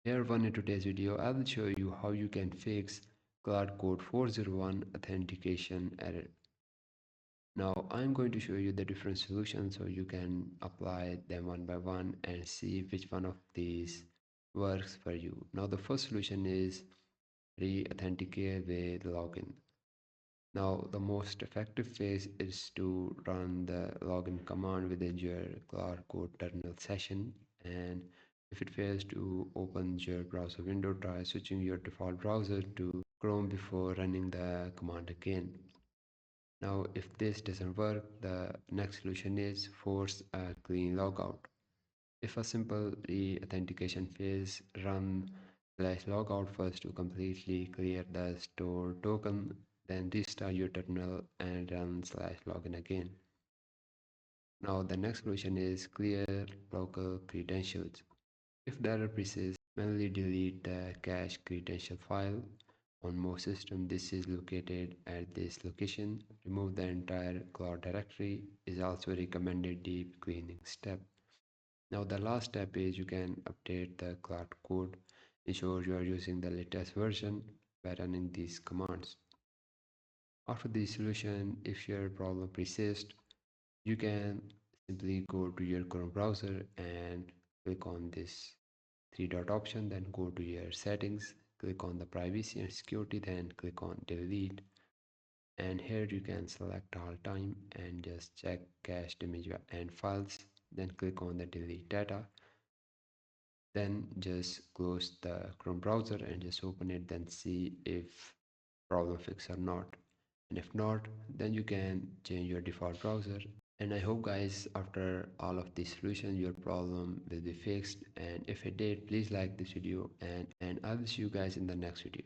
Everyone, in today's video, I will show you how you can fix Claude Code 401 authentication error. Now, I'm going to show you the different solutions so you can apply them one by one and see which one of these works for you. Now, the first solution is re-authenticate with login. Now, the most effective phase is to run the login command within your Claude Code terminal session, and if it fails to open your browser window, try switching your default browser to Chrome before running the command again. Now, if this doesn't work, the next solution is force a clean logout. If a simple re-authentication phase, run /logout first to completely clear the stored token, then restart your terminal and run /login again. Now the next solution is clear local credentials. If the error persists, manually delete the cache credential file. On most systems, this is located at this location. Remove the entire Claude directory is also a recommended deep cleaning step. Now the last step is you can update the Claude code. Ensure you are using the latest version by running these commands. After the solution, if your problem persists, you can simply go to your Chrome browser and click on this three dot option, then go to your settings, click on the privacy and security, then click on delete, and here you can select all time and just check cached image and files, then click on the delete data, then just close the Chrome browser and just open it, then see if problem fixed or not, and if not, then you can change your default browser. And I hope guys, after all of these solutions, your problem will be fixed, and if it did, please like this video, and I will see you guys in the next video.